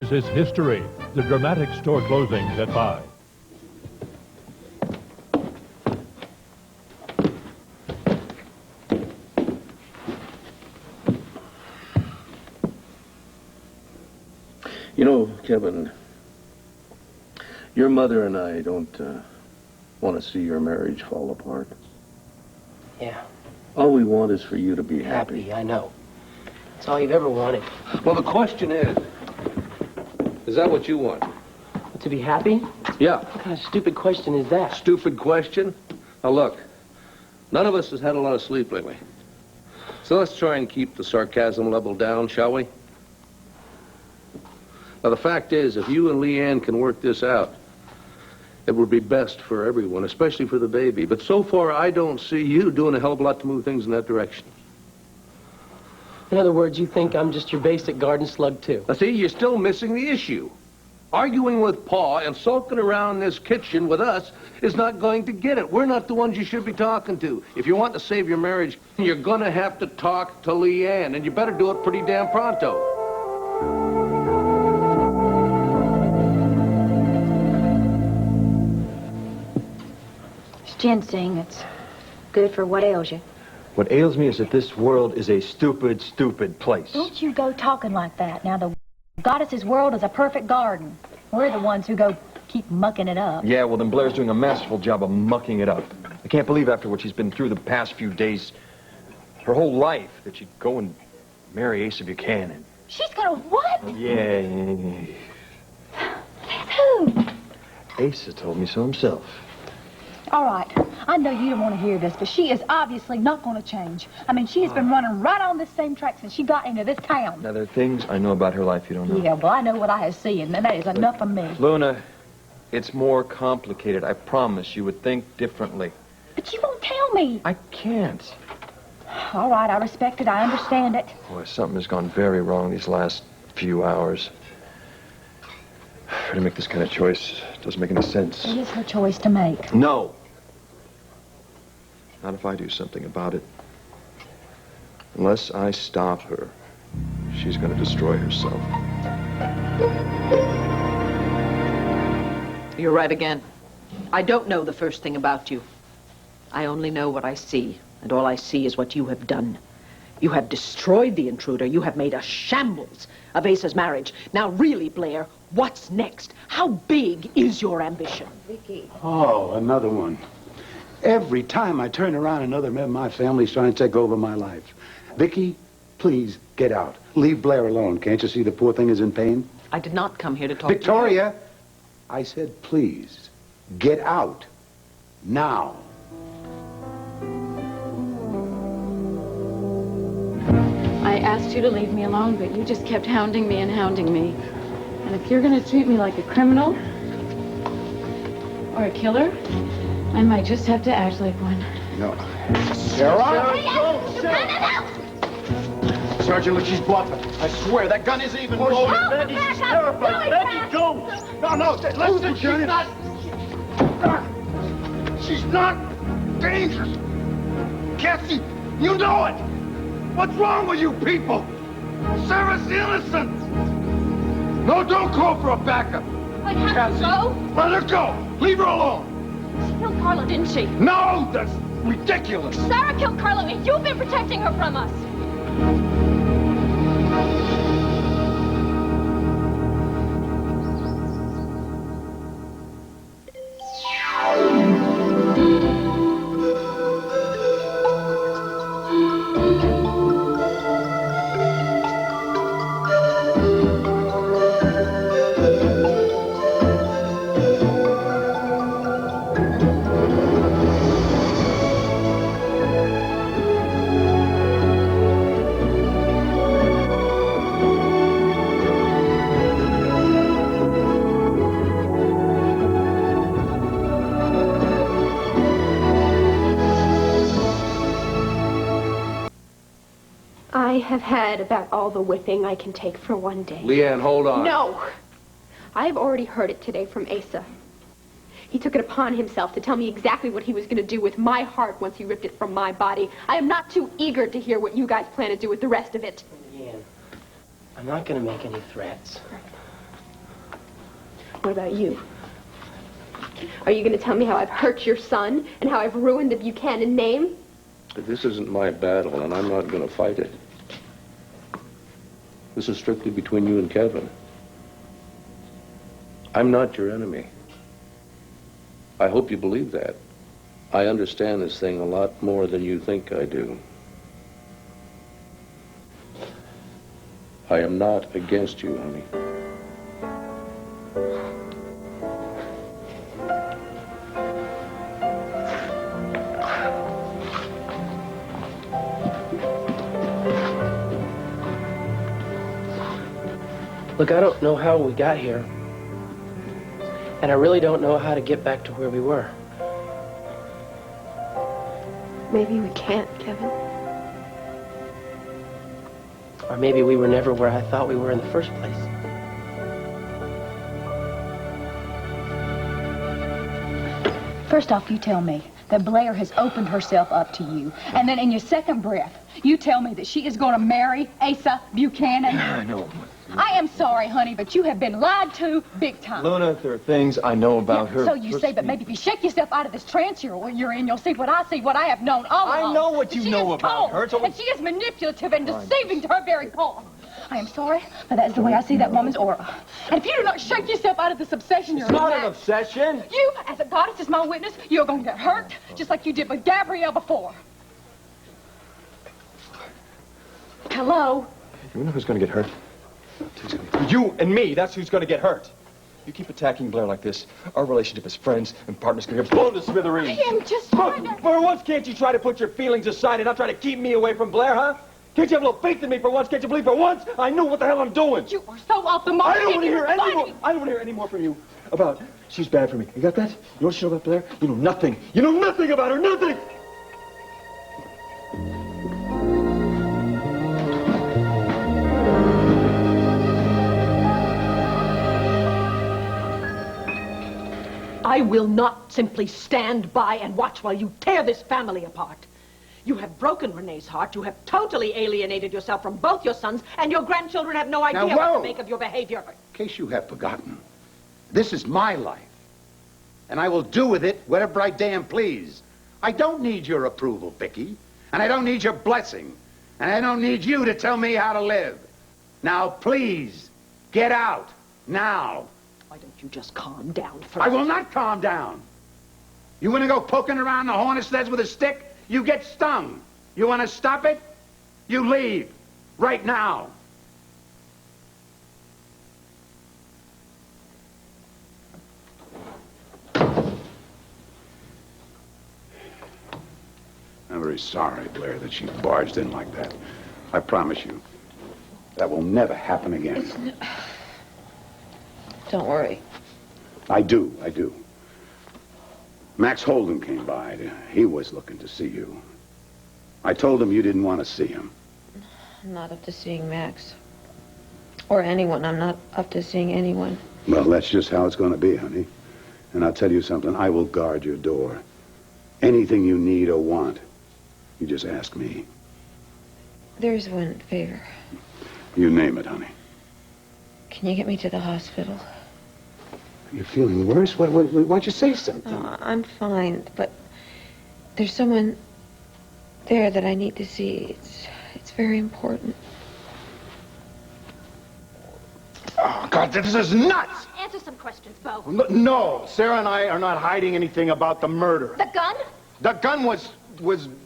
This is history. The dramatic store closings at 5. You know, Kevin, your mother and I don't want to see your marriage fall apart. Yeah. All we want is for you to be happy. Happy, I know. It's all you've ever wanted. Well, the question is that what you want? To be happy? Yeah. What kind of stupid question is that? Stupid question? Now, look, none of us has had a lot of sleep lately. So let's try and keep the sarcasm level down, shall we? Now, the fact is, if you and Leanne can work this out, it would be best for everyone, especially for the baby. But so far, I don't see you doing a hell of a lot to move things in that direction. In other words, you think I'm just your basic garden slug, too? Now, see, you're still missing the issue. Arguing with Pa and sulking around this kitchen with us is not going to get it. We're not the ones you should be talking to. If you want to save your marriage, you're going to have to talk to Leanne, and you better do it pretty damn pronto. Ginseng, it's good for what ails you. What ails me is that this world is a stupid, stupid place. Don't you go talking like that. Now, the goddess's world is a perfect garden. We're the ones who go keep mucking it up. Yeah, well, then Blair's doing a masterful job of mucking it up. I can't believe after what she's been through the past few days, her whole life, that she'd go and marry Asa Buchanan. She's gonna what? Yeah. Who? Asa told me so himself. All right, I know you don't want to hear this, but she is obviously not going to change. I mean, she has been running right on this same track since she got into this town. Now, there are things I know about her life you don't know. Yeah, well, I know what I have seen, and that is enough of me. Luna, it's more complicated. I promise you would think differently. But you won't tell me. I can't. All right, I respect it. I understand it. Boy, something has gone very wrong these last few hours. For her to make this kind of choice doesn't make any sense. It is her choice to make. No. Not if I do something about it. Unless I stop her, she's going to destroy herself. You're right again. I don't know the first thing about you. I only know what I see, and all I see is what you have done. You have destroyed the intruder. You have made a shambles of Asa's marriage. Now, really, Blair, what's next? How big is your ambition? Vicky. Oh, another one. Every time I turn around, another member of my family's trying to take over my life. Vicky, please get out. Leave Blair alone. Can't you see the poor thing is in pain? I did not come here to talk to Victoria, I said please, get out. Now. I asked you to leave me alone, but you just kept hounding me and hounding me. And if you're going to treat me like a criminal or a killer, I might just have to act like one. No. Sarah! Sergeant, look, she's bluffing. I swear, that gun isn't even loaded. Betty, she's terrified. Betty, don't! No, listen, she's not... She's not dangerous. Cassie, you know it. What's wrong with you people? Sarah's innocent. No, don't call for a backup. I have Cassie, to go? let her go. Leave her alone. She killed Carlo, didn't she? No, that's ridiculous. Sarah killed Carlo, and you've been protecting her from us. I have had about all the whipping I can take for one day. Leanne, hold on. No! I have already heard it today from Asa. He took it upon himself to tell me exactly what he was going to do with my heart once he ripped it from my body. I am not too eager to hear what you guys plan to do with the rest of it. Leanne, I'm not going to make any threats. What about you? Are you going to tell me how I've hurt your son and how I've ruined the Buchanan name? This isn't my battle, and I'm not going to fight it. This is strictly between you and Kevin. I'm not your enemy. I hope you believe that. I understand this thing a lot more than you think I do. I am not against you, honey. Look, I don't know how we got here. And I really don't know how to get back to where we were. Maybe we can't, Kevin. Or maybe we were never where I thought we were in the first place. First off, you tell me that Blair has opened herself up to you. And then in your second breath, you tell me that she is going to marry Asa Buchanan. I know. I am sorry, honey, but you have been lied to big time. Luna, there are things I know about her. So you say, but maybe if you shake yourself out of this trance you're in, you'll see, what I have known all along. I know what you know about her. And she is manipulative and deceiving to her very core. I am sorry, but that is the way I see that woman's aura. And if you do not shake yourself out of this obsession you're in. It's not an obsession. You, as a goddess, is my witness. You're going to get hurt, just like you did with Gabrielle before. Hello? You know who's going to get hurt? You and me, that's who's going to get hurt. You keep attacking Blair like this, our relationship as friends and partners can get blown to smithereens. I am just trying to... For once, can't you try to put your feelings aside and not try to keep me away from Blair, huh? Can't you have a little faith in me for once? Can't you believe for once I know what the hell I'm doing? You are so off the mark. I don't want to hear any more. I don't want to hear any more from you about she's bad for me. You got that? You know what you know about Blair? You know nothing. You know nothing about her. Nothing. I will not simply stand by and watch while you tear this family apart. You have broken Renee's heart. You have totally alienated yourself from both your sons, and your grandchildren have no idea what to make of your behavior. In case you have forgotten, this is my life, and I will do with it whatever I damn please. I don't need your approval, Vicky, and I don't need your blessing, and I don't need you to tell me how to live. Now, please, get out, now. Why don't you just calm down first? I will not calm down. You want to go poking around the hornet's nest with a stick? You get stung. You want to stop it? You leave. Right now. I'm very sorry, Blair, that she barged in like that. I promise you, that will never happen again. Don't worry. I do. Max Holden came by. He was looking to see you. I told him you didn't want to see him. I'm not up to seeing Max. Or anyone. I'm not up to seeing anyone. Well, that's just how it's going to be, honey. And I'll tell you something. I will guard your door. Anything you need or want, you just ask me. There's one favor. You name it, honey. Can you get me to the hospital? You're feeling worse? Why don't you say something? Oh, I'm fine, but there's someone there that I need to see. It's very important. Oh, God, this is nuts! Answer some questions, Bo. No, Sarah and I are not hiding anything about the murder. The gun? The gun was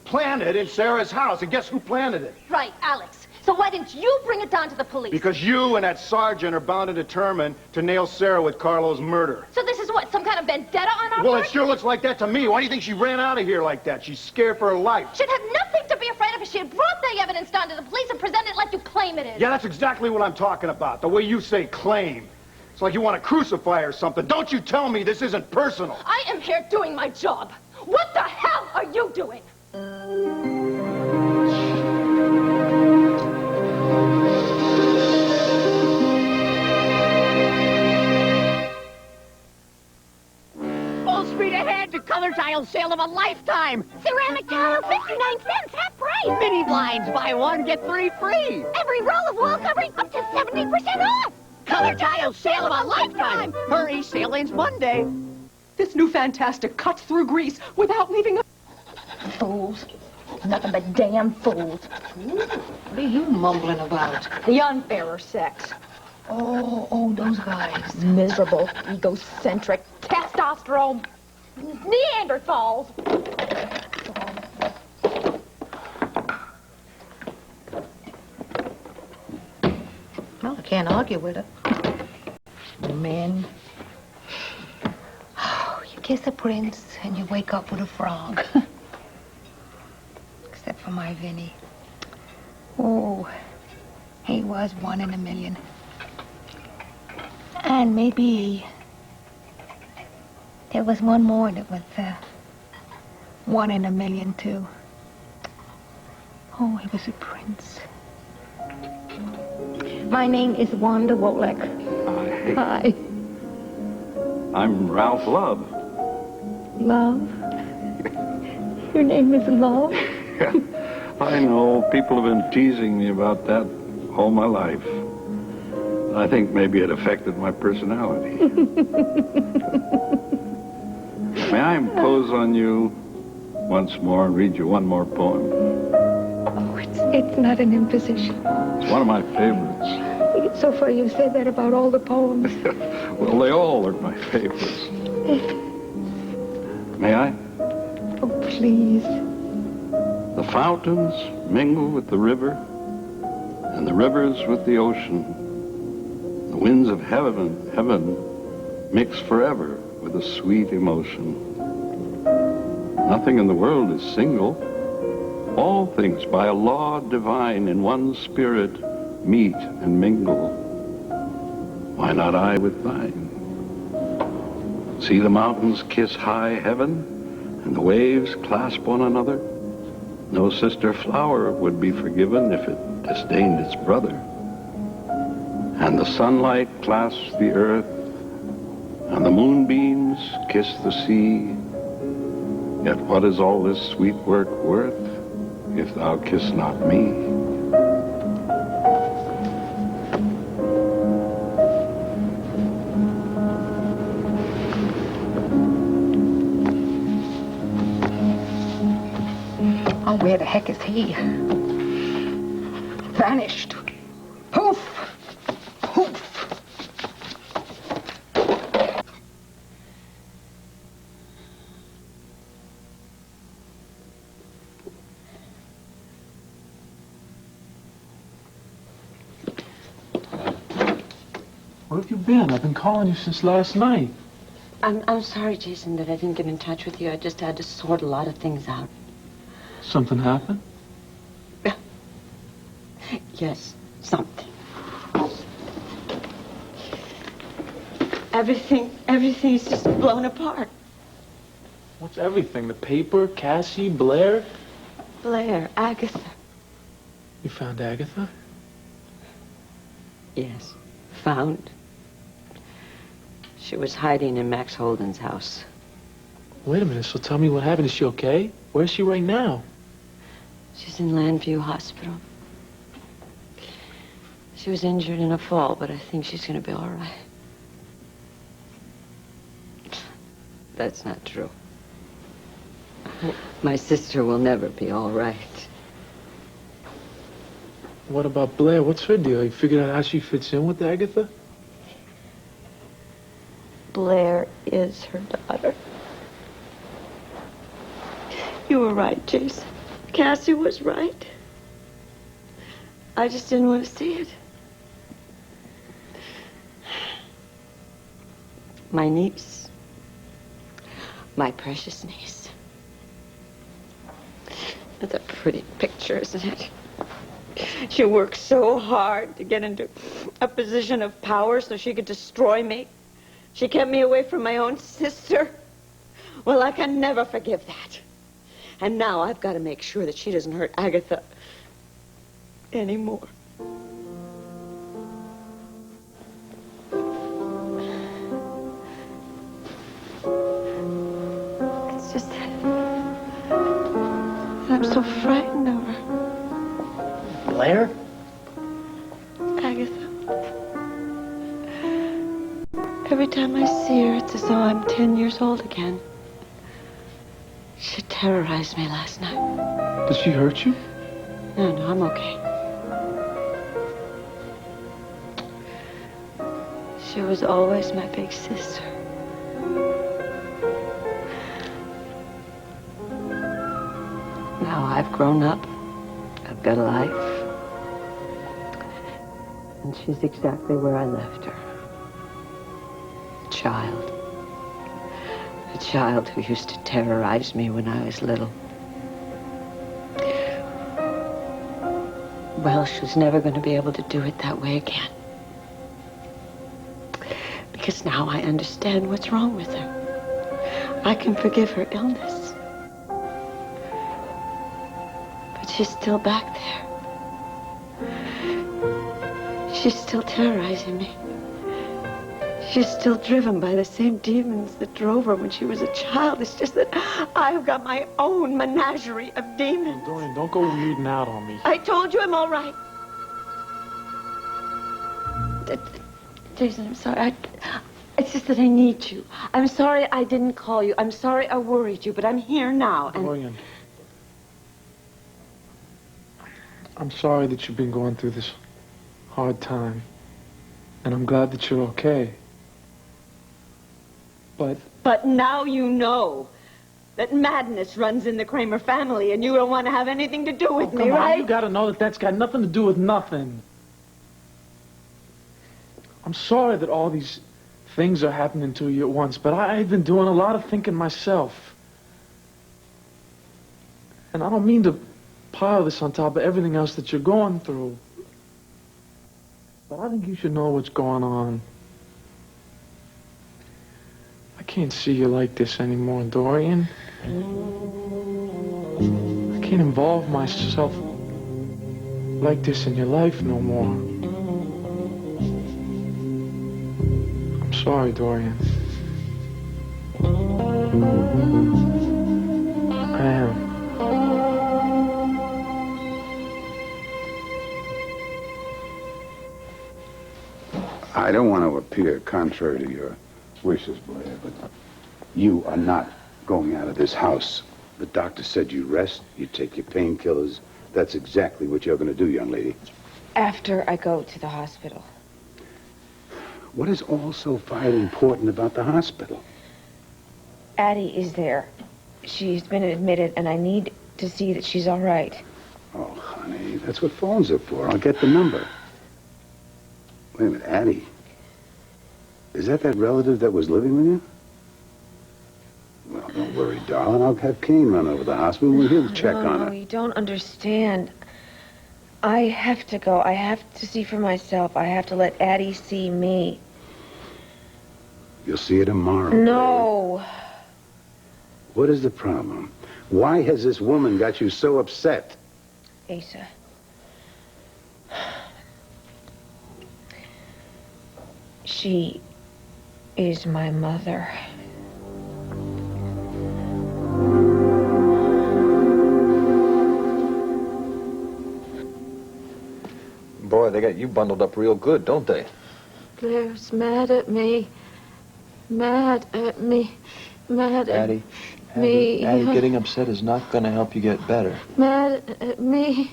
planted in Sarah's house, and guess who planted it? Right, Alex. So why didn't you bring it down to the police? Because you and that sergeant are bound and determined to nail Sarah with Carlo's murder. So this is what, some kind of vendetta on our Well, part? it sure looks like that to me. Why do you think she ran out of here like that? She's scared for her life. She'd have nothing to be afraid of if she had brought the evidence down to the police and presented it like you claim it is. Yeah, that's exactly what I'm talking about. The way you say claim. It's like you want to crucify her or something. Don't you tell me this isn't personal. I am here doing my job. What the hell are you doing? Full speed ahead to color tile sale of a lifetime. Ceramic tile, 59 cents, half price. Mini blinds, buy one, get 3 free. Every roll of wall covering up to 70% off. color tile sale of a lifetime. Hurry, sailing's Monday. This new fantastic cuts through Greece without leaving a... Fools. Nothing but damn fools. What are you mumbling about? The unfairer sex. Oh, those guys. Miserable, egocentric, testosterone, Neanderthals. Well, I can't argue with her. Men. Oh, you kiss a prince and you wake up with a frog. Except for my Vinny. Oh, he was 1 in a million. And maybe there was one more that was 1 in a million, too. Oh, he was a prince. My name is Wanda Wolek. Hi. I'm Ralph Love. Love? Your name is Love? I know. People have been teasing me about that all my life. I think maybe it affected my personality. May I impose on you once more and read you one more poem? Oh, it's not an imposition. It's one of my favorites. So far you've said that about all the poems. Well, they all are my favorites. May I? Oh, please. The fountains mingle with the river, and the rivers with the ocean. The winds of heaven mix forever with a sweet emotion. Nothing in the world is single. All things by a law divine in one spirit meet and mingle. Why not I with thine? See the mountains kiss high heaven, and the waves clasp one another. No sister flower would be forgiven if it disdained its brother. And the sunlight clasps the earth, and the moonbeams kiss the sea. Yet what is all this sweet work worth, if thou kiss not me? Oh, where the heck is he? Vanished. Poof! Poof! Where have you been? I've been calling you since last night. I'm sorry, Jason, that I didn't get in touch with you. I just had to sort a lot of things out. Something happened? Yes, something. Everything's just blown apart. What's everything? The paper, Cassie, Blair? Blair, Agatha. You found Agatha? Yes, found. She was hiding in Max Holden's house. Wait a minute, so tell me what happened. Is she okay? Where's she right now? She's in Landview Hospital. She was injured in a fall, but I think she's going to be all right. That's not true. My sister will never be all right. What about Blair? What's her deal? You figured out how she fits in with Agatha? Blair is her daughter. You were right, Jason. Cassie was right. I just didn't want to see it. My niece. My precious niece. That's a pretty picture, isn't it? She worked so hard to get into a position of power so she could destroy me. She kept me away from my own sister. Well, I can never forgive that. And now I've got to make sure that she doesn't hurt Agatha anymore. It's just that I'm so frightened of her. Blair? Agatha. Every time I see her, it's as though I'm 10 years old again. She terrorized me last night. Did she hurt you? No, I'm okay. She was always my big sister. Now I've grown up. I've got a life. And she's exactly where I left her. A child. A child who used to terrorize me when I was little. Well, she's never going to be able to do it that way again. Because now I understand what's wrong with her. I can forgive her illness. But she's still back there. She's still terrorizing me. She's still driven by the same demons that drove her when she was a child. It's just that I've got my own menagerie of demons. Dorian, don't go weeding out on me. I told you I'm all right. Jason, I'm sorry. It's just that I need you. I'm sorry I didn't call you. I'm sorry I worried you, but I'm here now. And Dorian, I'm sorry that you've been going through this hard time. And I'm glad that you're okay. But now you know that madness runs in the Kramer family, and you don't want to have anything to do with me, come on, right? you gotta know that that's got nothing to do with nothing. I'm sorry that all these things are happening to you at once, but I've been doing a lot of thinking myself. And I don't mean to pile this on top of everything else that you're going through. But I think you should know what's going on. I can't see you like this anymore, Dorian. I can't involve myself like this in your life no more. I'm sorry, Dorian. I am. I don't want to appear contrary to your wishes, Blair, but you are not going out of this house. The doctor said you rest, you take your painkillers. That's exactly what you're going to do, young lady. After I go to the hospital. What is all so vitally important about the hospital? Addie is there. She's been admitted, and I need to see that she's all right. Oh, honey, that's what phones are for. I'll get the number. Wait a minute, Addie. Is that relative that was living with you? Well, don't worry, darling. I'll have Kane run over the hospital and he'll check on her. No, you don't understand. I have to go. I have to see for myself. I have to let Addie see me. You'll see her tomorrow. No. Blair. What is the problem? Why has this woman got you so upset? Asa. She is my mother. Boy, they got you bundled up real good, don't they? Blair's mad at me. Mad at me. Mad at Addie, me. Addie, getting upset is not going to help you get better. Mad at me.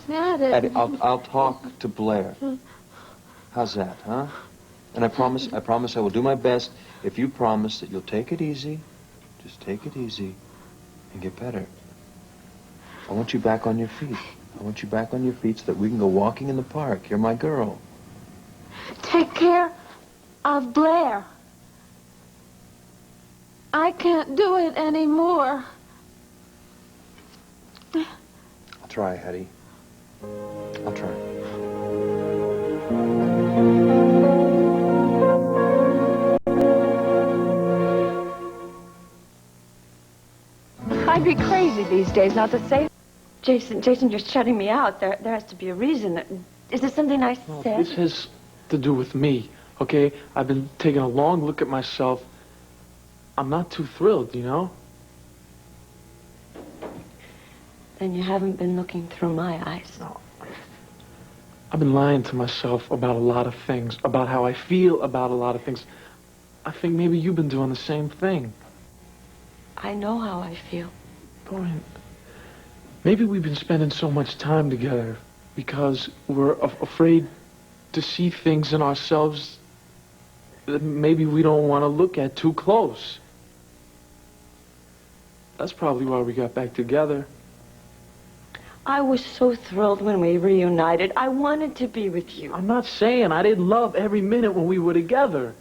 Mad at Addie, me. I'll talk to Blair. How's that, huh? And I promise I will do my best if you promise that you'll take it easy. Just take it easy and get better. I want you back on your feet. I want you back on your feet so that we can go walking in the park. You're my girl. Take care of Blair. I can't do it anymore. I'll try, Hetty. I'll try. I'd be crazy these days not to say. Jason, you're shutting me out. There has to be a reason. Is there something I said? This has to do with me, okay? I've been taking a long look at myself. I'm not too thrilled, you know? Then you haven't been looking through my eyes. No. I've been lying to myself about a lot of things, about how I feel about a lot of things. I think maybe you've been doing the same thing. I know how I feel. Dorian, maybe we've been spending so much time together because we're afraid to see things in ourselves that maybe we don't want to look at too close. That's probably why we got back together. I was so thrilled when we reunited. I wanted to be with you. I'm not saying I didn't love every minute when we were together.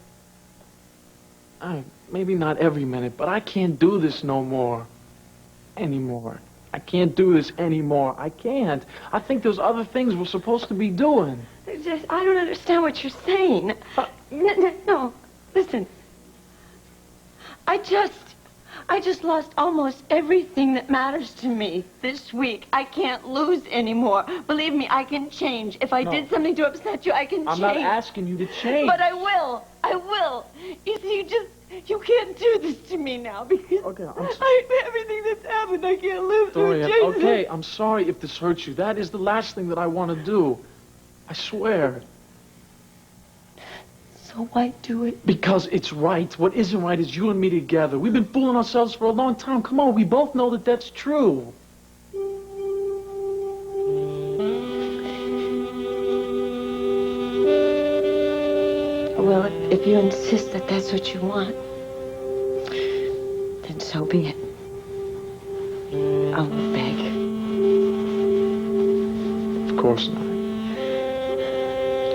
Maybe not every minute, but I can't do this no more. Anymore. I can't do this anymore. I can't. I think there's other things we're supposed to be doing. I don't understand what you're saying. No, listen. I just lost almost everything that matters to me this week. I can't lose anymore. Believe me, I can change. If I did something to upset you, I can change. I'm not asking you to change. But I will. I will. You see, you can't do this to me now because everything that's happened, I can't live through. Dorian, okay, I'm sorry if this hurts you. That is the last thing that I want to do. I swear. So why do it? Because it's right. What isn't right is you and me together. We've been fooling ourselves for a long time. Come on, we both know that that's true. Well, if you insist that that's what you want, then so be it. I won't beg. Of course not.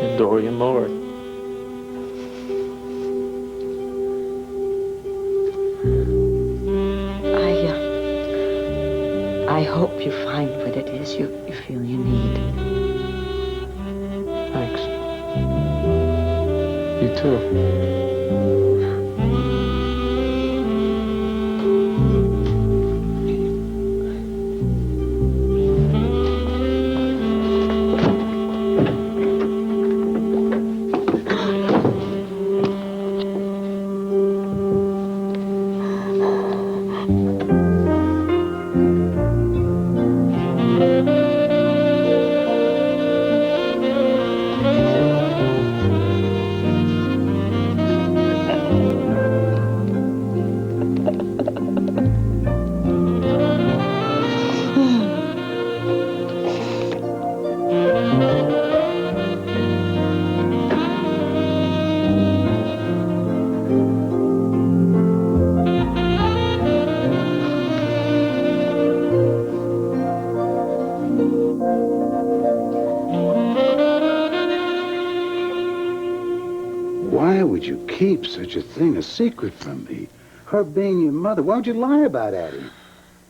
And Dorian Lord. I hope you find what it is you feel you need. Thanks. You too. Why would you keep such a thing a secret from me? Her being your mother. Why would you lie about Addie?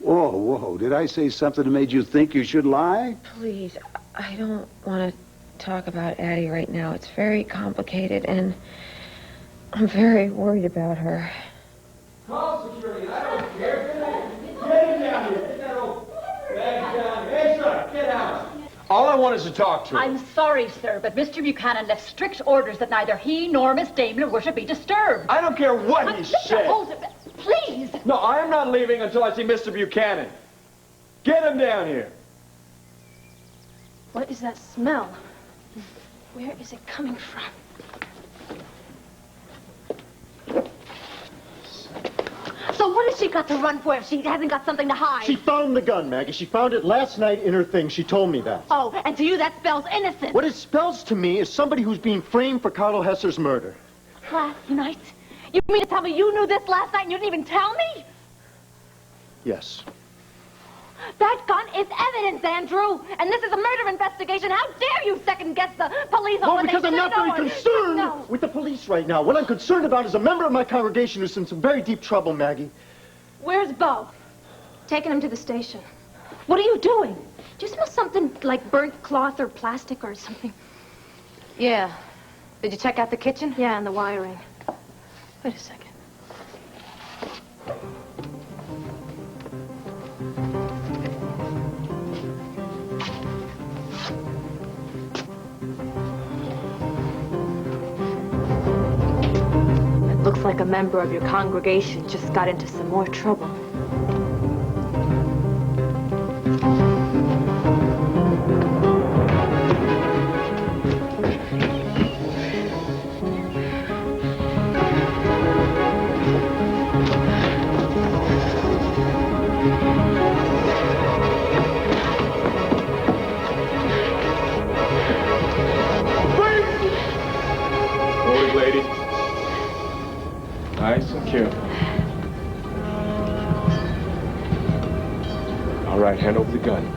Whoa, whoa. Did I say something that made you think you should lie? Please, I don't want to talk about Addie right now. It's very complicated, and I'm very worried about her. Call security. I don't care. Get him down here. Get that old bag down here. Hey, sir, get out. All I want is to talk to her. I'm sorry, sir, but Mr. Buchanan left strict orders that neither he nor Miss Daimler were to be disturbed. I don't care what he said. Hold it, please. No, I am not leaving until I see Mr. Buchanan. Get him down here. What is that smell? Where is it coming from? So what has she got to run for if she hasn't got something to hide? She found the gun, Maggie. She found it last night in her thing. She told me that. Oh, and to you that spells innocent. What it spells to me is somebody who's being framed for Carlo Hesser's murder. Last night? You mean to tell me you knew this last night and you didn't even tell me? Yes. That gun is evidence, Andrew. And this is a murder investigation. How dare you second-guess the police on Well, what because they I'm not very should concerned with the police right now. What I'm concerned about is a member of my congregation who's in some very deep trouble, Maggie. Where's Bo? Taking him to the station. What are you doing? Do you smell something like burnt cloth or plastic or something? Yeah. Did you check out the kitchen? Yeah, and the wiring. Wait a second. Looks like a member of your congregation just got into some more trouble. big lady. Nice and careful. All right, hand over the gun.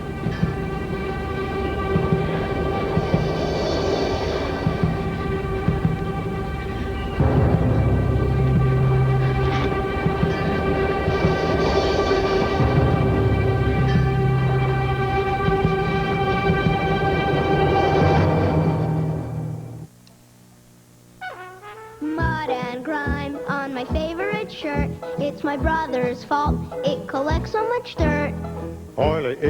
Mud and grime on my favorite shirt. It's my brother's fault. It collects so much dirt. Oily. You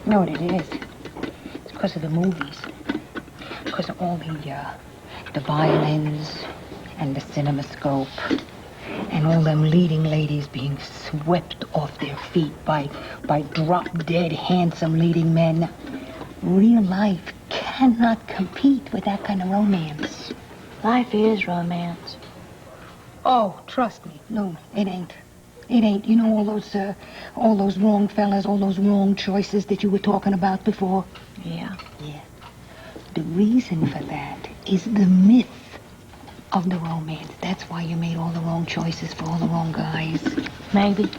know what it is? It's because of the movies. Because of all the violins and the cinemascope and all them leading ladies being swept off their feet by drop-dead handsome leading men. Real life cannot compete with that kind of romance. Life is romance. Oh, trust me. No, it ain't. It ain't. You know all those wrong fellas, all those wrong choices that you were talking about before? Yeah. Yeah. The reason for that is the myth of the romance. That's why you made all the wrong choices for all the wrong guys. Maybe.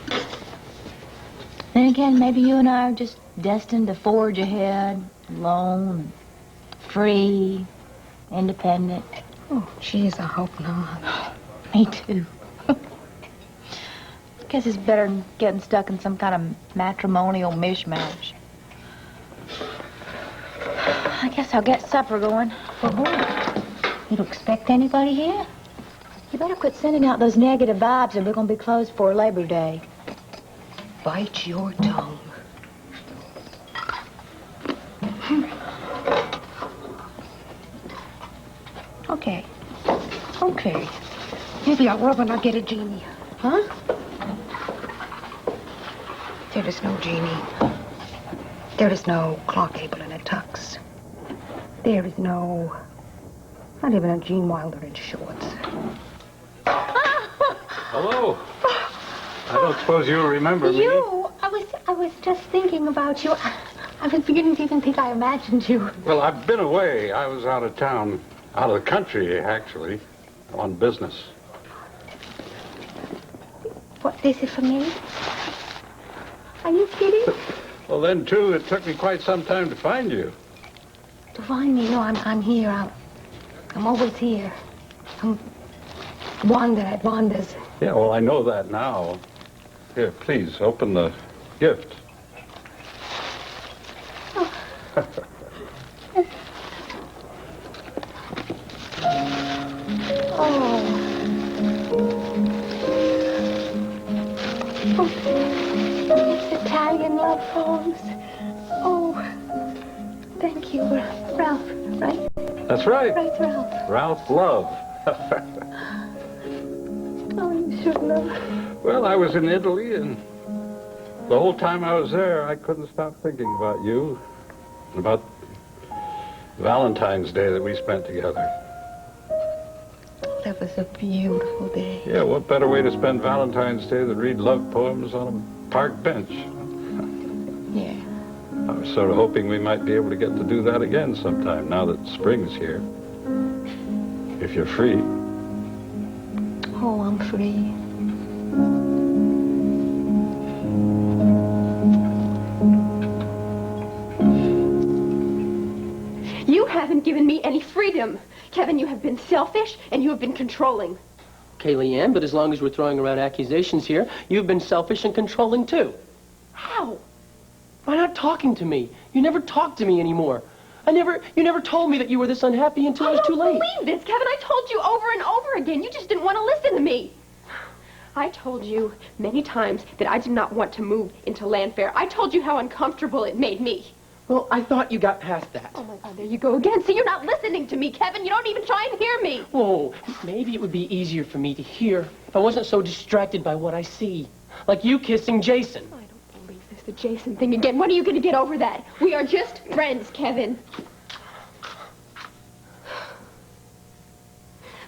Then again, maybe you and I are just destined to forge ahead, alone, free, independent. Oh, jeez, I hope not. Me too. Guess it's better than getting stuck in some kind of matrimonial mishmash. I guess I'll get supper going. For who? You don't expect anybody here? You better quit sending out those negative vibes or we're going to be closed for Labor Day. Bite your tongue. Okay. Okay. Maybe I'll rub and I'll get a genie. Huh? There is no genie. There is no Clark Gable in a tux. There is no... not even a Gene Wilder in shorts. Hello. I don't suppose you remember me. You? I was just thinking about you. I didn't even think I imagined you. Well, I've been away. I was out of town, out of the country, actually, on business. What, is it for me? Are you kidding? Well, then, too, it took me quite some time to find you. To find me? No, I'm here. I'm always here. I'm Wanda at Wanda's. Yeah, well, I know that now. Here, please, open the gift. It's Italian love poems. Oh, thank you, Ralph, right? That's right. Right, Ralph. Ralph Love. Oh, you should know. Well, I was in Italy, and the whole time I was there, I couldn't stop thinking about you, and about Valentine's Day that we spent together. That was a beautiful day. Yeah, what better way to spend Valentine's Day than read love poems on a park bench? Yeah. I was sort of hoping we might be able to get to do that again sometime, now that spring's here. If you're free. Oh, I'm free. You haven't given me any freedom. Kevin, you have been selfish and you have been controlling. Okay, Leanne, but as long as we're throwing around accusations here, you've been selfish and controlling too. How? Why not talking to me? You never talked to me anymore. You never told me that you were this unhappy until it was too late. I don't believe this, Kevin. I told you over and over again. You just didn't want to listen to me. I told you many times that I did not want to move into Landfair. I told you how uncomfortable it made me. Well, I thought you got past that. Oh, my God, there you go again. See, you're not listening to me, Kevin. You don't even try and hear me. Oh, maybe it would be easier for me to hear if I wasn't so distracted by what I see. Like you kissing Jason. I don't believe this, the Jason thing again. When are you going to get over that? We are just friends, Kevin.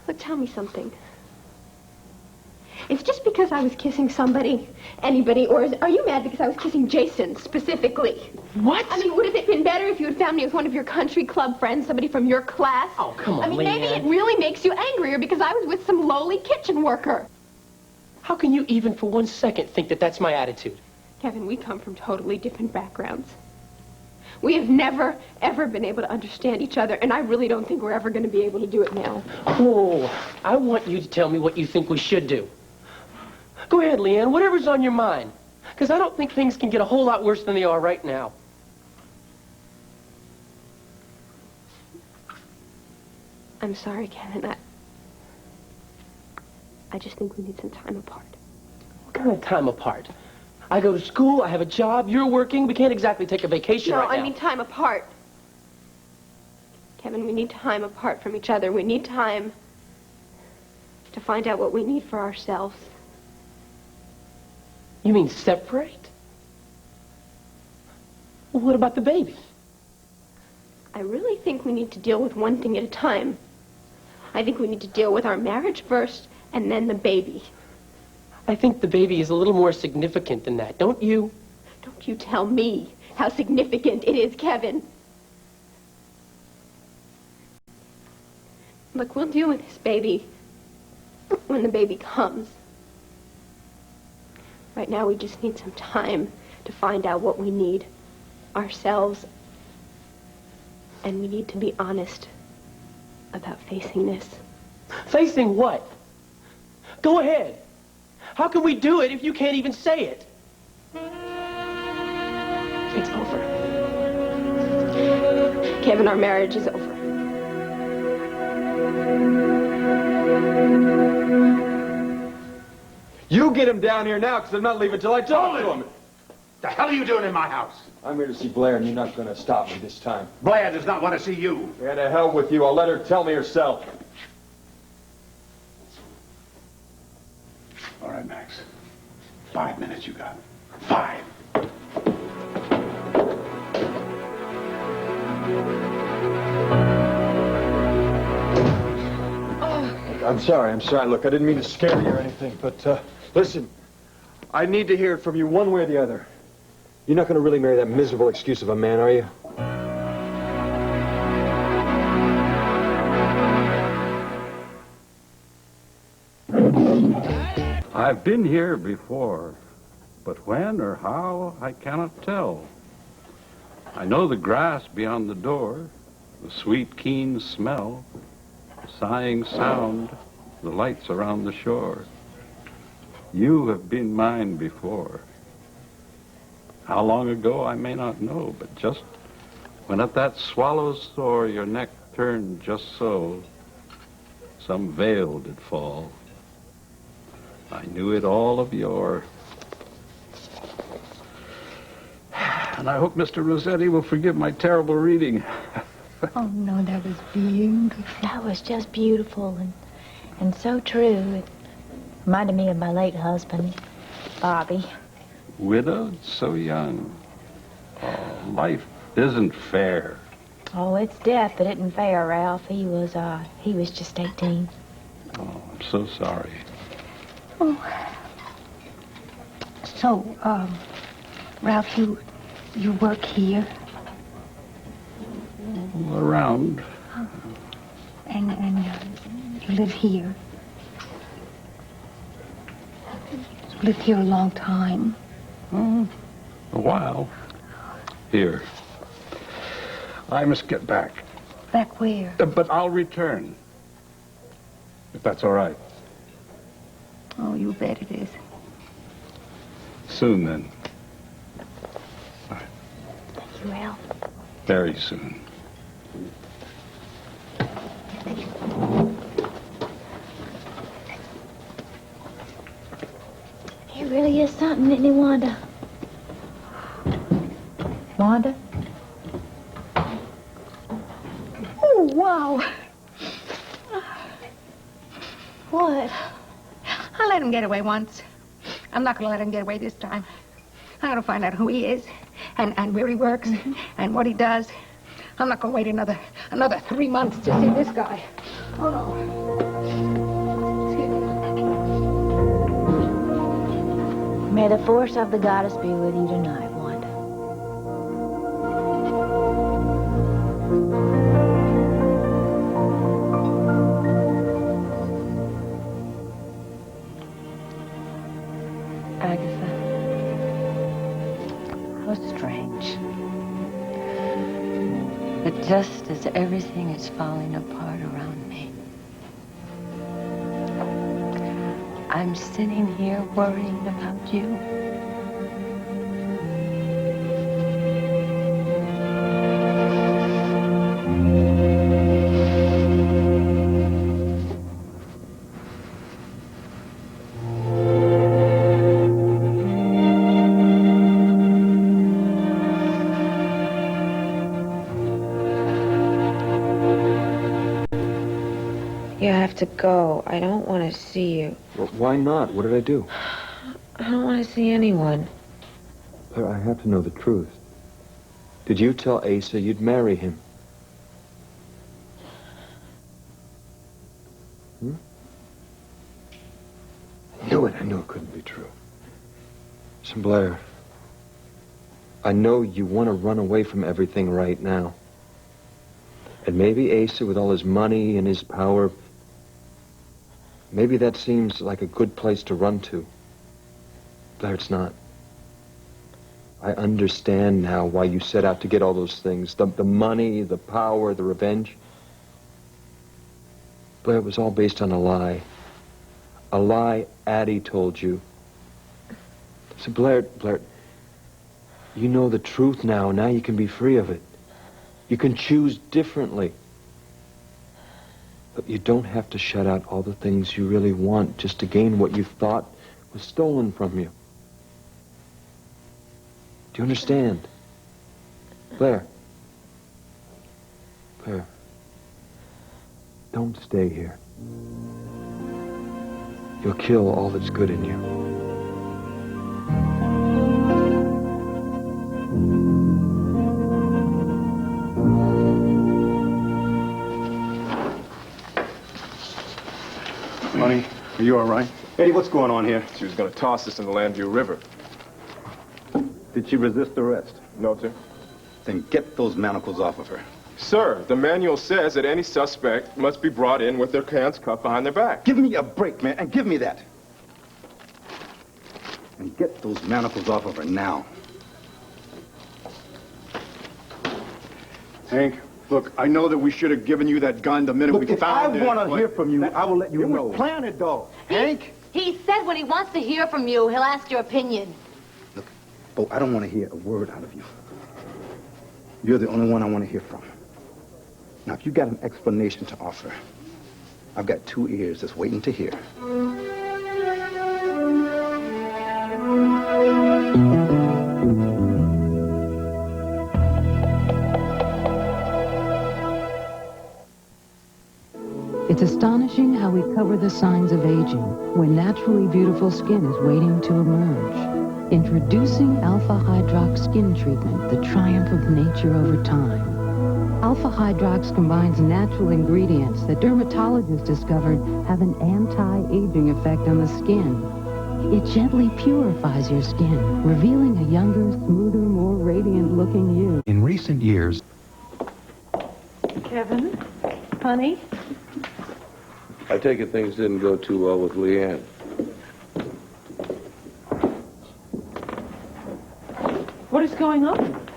Look, tell me something. It's just because because I was kissing somebody, anybody, or are you mad because I was kissing Jason specifically? What? I mean, would it have been better if you had found me with one of your country club friends, somebody from your class? Oh, come on, I mean, maybe Leanne. it really makes you angrier because I was with some lowly kitchen worker. How can you even for 1 second think that that's my attitude? Kevin, we come from totally different backgrounds. We have never, ever been able to understand each other, and I really don't think we're ever going to be able to do it now. Oh, I want you to tell me what you think we should do. Go ahead, Leanne, whatever's on your mind. Because I don't think things can get a whole lot worse than they are right now. I'm sorry, Kevin. I just think we need some time apart. What kind of time apart? I go to school, I have a job, you're working. We can't exactly take a vacation right now. No, I mean time apart. Kevin, we need time apart from each other. We need time to find out what we need for ourselves. You mean separate? Well, what about the baby? I really think we need to deal with one thing at a time. I think we need to deal with our marriage first, and then the baby. I think the baby is a little more significant than that, don't you? Don't you tell me how significant it is, Kevin. Look, we'll deal with this baby when the baby comes. Right now, we just need some time to find out what we need ourselves. And we need to be honest about facing this. Facing what? Go ahead. How can we do it if you can't even say it? It's over. Kevin, our marriage is over. You get him down here now, because I'm not leaving till I talk to him. The hell are you doing in my house? I'm here to see Blair, and you're not going to stop me this time. Blair does not want to see you. Yeah, to hell with you. I'll let her tell me herself. All right, Max. 5 minutes you got. 5. I'm sorry. Look, I didn't mean to scare you or anything, but, listen. I need to hear it from you one way or the other. You're not going to really marry that miserable excuse of a man, are you? I've been here before, but when or how, I cannot tell. I know the grass beyond the door, the sweet, keen smell, the sighing sound, the lights around the shore. You have been mine before. How long ago, I may not know, but just when at that swallow's soar your neck turned just so, some veil did fall. I knew it all of yore. And I hope Mr. Rossetti will forgive my terrible reading. Oh, no, that was beautiful. That was just beautiful and so true. It reminded me of my late husband, Bobby. Widowed so young. Oh, life isn't fair. Oh, it's death that isn't fair, Ralph. He was just 18. Oh, I'm so sorry. Oh. So, Ralph, you work here? Around. And you live here? You lived here a long time? Oh, a while. Here. I must get back. Back where? But I'll return. If that's all right. Oh, you bet it is. Soon, then. Thank you, Ralph. Very soon. He really is something, isn't he, Wanda? Wanda? Oh, wow. What? I let him get away once. I'm not going to let him get away this time. I'm going to find out who he is and where he works and what he does. I'm not going to wait another 3 months to see this guy. Oh, no. May the force of the goddess be with you tonight, Wanda. Agatha, how strange. That just as everything is falling apart around me, I'm sitting here worrying about you. You have to go. I don't want to see you. Well, why not? What did I do? I don't want to see anyone. Blair, I have to know the truth. Did you tell Asa you'd marry him? I knew it couldn't be true. Listen, Blair, I know you want to run away from everything right now. And maybe Asa, with all his money and his power, maybe that seems like a good place to run to. Blair, it's not. I understand now why you set out to get all those things. The money, the power, the revenge. Blair, it was all based on a lie. A lie Addie told you. So Blair, you know the truth now. Now you can be free of it. You can choose differently. But you don't have to shut out all the things you really want just to gain what you thought was stolen from you. Do you understand? Blair. Blair. Don't stay here. You'll kill all that's good in you. Honey, are you all right? Eddie, what's going on here? She was going to toss us in the Landview River. Did she resist arrest? No, sir. Then get those manacles off of her. Sir, the manual says that any suspect must be brought in with their hands cuffed behind their back. Give me a break, man, and give me that. And get those manacles off of her now. Hank, look, I know that we should have given you that gun the minute we found it. If I want to hear from you, I will let you know. It was planted, though. Hank? He said when he wants to hear from you, he'll ask your opinion. Bo, I don't want to hear a word out of you. You're the only one I want to hear from. Now, if you got an explanation to offer, I've got 2 ears that's waiting to hear. It's astonishing how we cover the signs of aging when naturally beautiful skin is waiting to emerge. Introducing Alpha Hydrox Skin Treatment, the triumph of nature over time. Alpha Hydrox combines natural ingredients that dermatologists discovered have an anti-aging effect on the skin. It gently purifies your skin, revealing a younger, smoother, more radiant-looking you. In recent years... Kevin, honey? I take it things didn't go too well with Leanne. What is going on?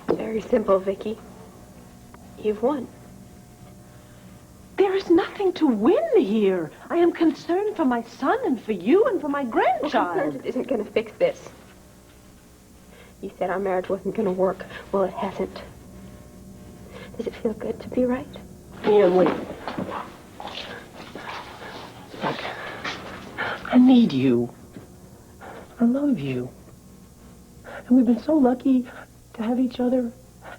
Very simple, Vicky. You've won. There is nothing to win here. I am concerned for my son and for you and for my grandchild. Concerned isn't going to fix this. You said our marriage wasn't going to work. Well, it hasn't. Does it feel good to be right? Leanne, wait. Look, I need you. I love you. And we've been so lucky to have each other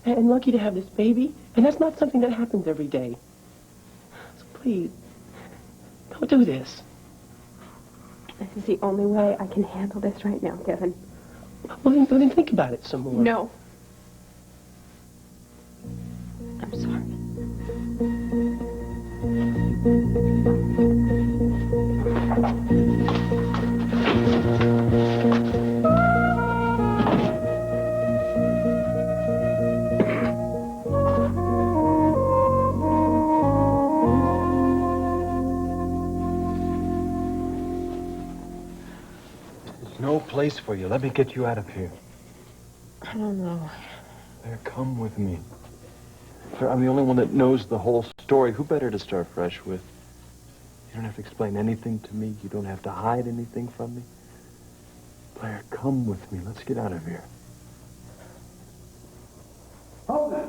and lucky to have this baby. And that's not something that happens every day. So please, don't do this. This is the only way I can handle this right now, Kevin. Well, then think about it some more. No. I'm sorry. place for you. Let me get you out of here. I don't know. Blair, come with me. Blair, I'm the only one that knows the whole story. Who better to start fresh with? You don't have to explain anything to me. You don't have to hide anything from me. Blair, come with me. Let's get out of here. Hold it.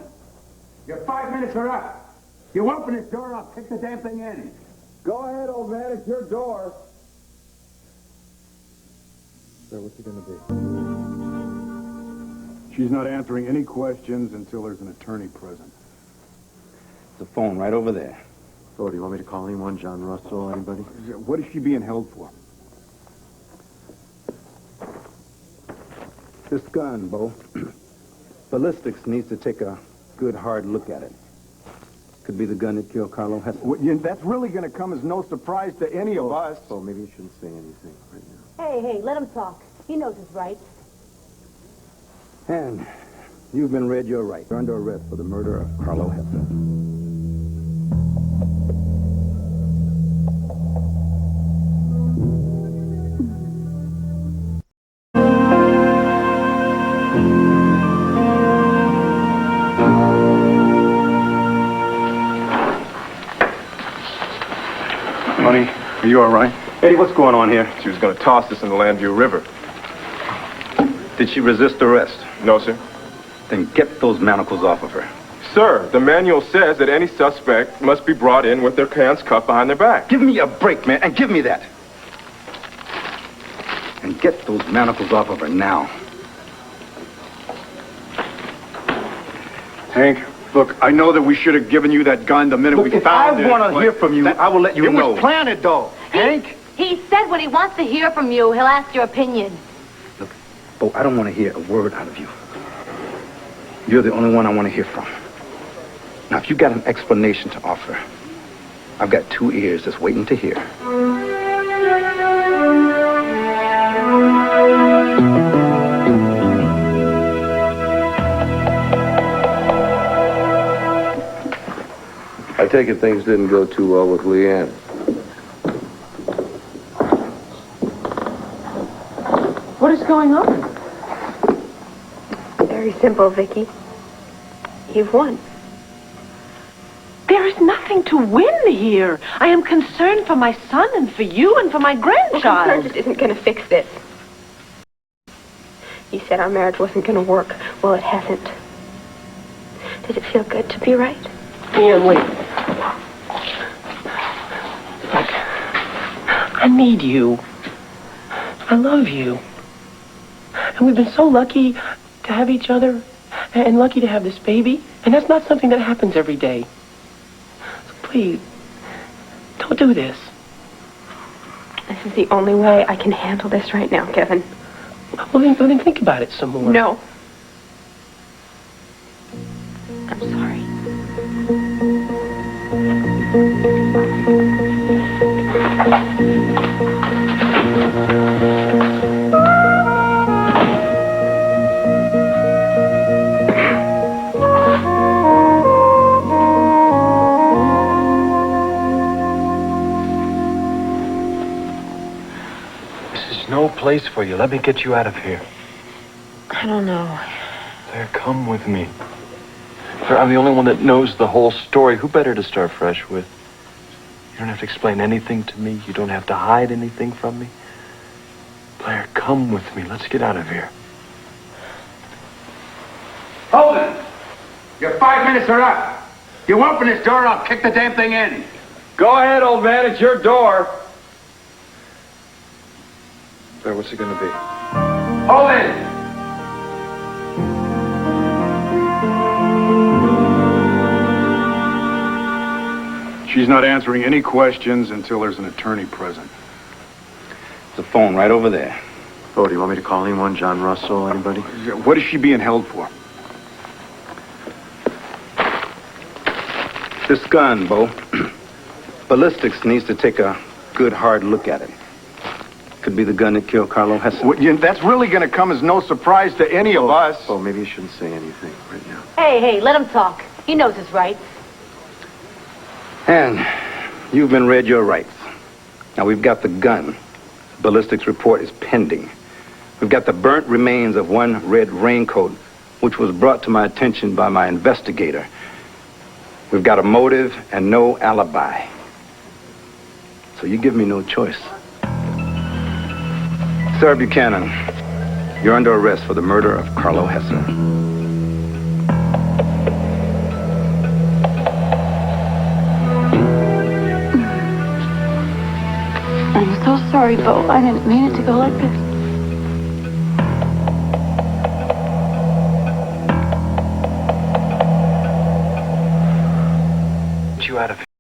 Your 5 minutes are up. You open this door, I'll kick the damn thing in. Go ahead, old man. It's your door. Blair, what's it going to be? She's not answering any questions until there's an attorney present. The phone right over there. Oh, do you want me to call anyone? John Russell, anybody? What is she being held for? This gun, Bo. Ballistics needs to take a good, hard look at it. Could be the gun that killed Carlo Heston. That's really going to come as no surprise to any of us. Oh, maybe you shouldn't say anything right now. Hey, let him talk. He knows his rights. And you've been read your rights. You're under arrest for the murder of Carlo Heston. Honey, are you all right? Eddie, what's going on here? She was going to toss us in the Landview River. Did she resist arrest? No, sir. Then get those manacles off of her. Sir, the manual says that any suspect must be brought in with their hands cuffed behind their back. Give me a break, man, and give me that. And get those manacles off of her now. Hank, look, I know that we should have given you that gun the minute we found it. If I want to hear from you, I will let you know. It was planted, though. Hank? He said when he wants to hear from you, he'll ask your opinion. Bo, I don't want to hear a word out of you. You're the only one I want to hear from. Now, if you got an explanation to offer, I've got 2 ears just waiting to hear. I take it things didn't go too well with Leanne. What is going on? Very simple, Vicky. You've won. There is nothing to win here. I am concerned for my son and for you and for my grandchild. Concern just isn't going to fix this. You said our marriage wasn't going to work. Well, it hasn't. Does it feel good to be right? Leanne, wait. Look, I need you. I love you. And we've been so lucky to have each other and lucky to have this baby. And that's not something that happens every day. So please, don't do this. This is the only way I can handle this right now, Kevin. Well, then think about it some more. No. I'm sorry. No place for you. Let me get you out of here. I don't know. Blair, come with me. Blair, I'm the only one that knows the whole story. Who better to start fresh with? You don't have to explain anything to me. You don't have to hide anything from me. Blair, come with me. Let's get out of here. Hold it! Your 5 minutes are up. You open this door, I'll kick the damn thing in. Go ahead, old man. It's your door. Blair, what's it going to be? Hold it! She's not answering any questions until there's an attorney present. The phone right over there. Oh, do you want me to call anyone? John Russell, anybody? What is she being held for? This gun, Bo. Ballistics needs to take a good, hard look at it. Could be the gun that killed Carlo Heston. That's really going to come as no surprise to any of us. Oh, maybe you shouldn't say anything right now. Hey, let him talk. He knows his rights. And you've been read your rights. Now, we've got the gun. Ballistics report is pending. We've got the burnt remains of one red raincoat, which was brought to my attention by my investigator. We've got a motive and no alibi. So you give me no choice. Sarah Buchanan, you're under arrest for the murder of Carlo Hesse. I'm so sorry, Bo. I didn't mean it to go like this. You out of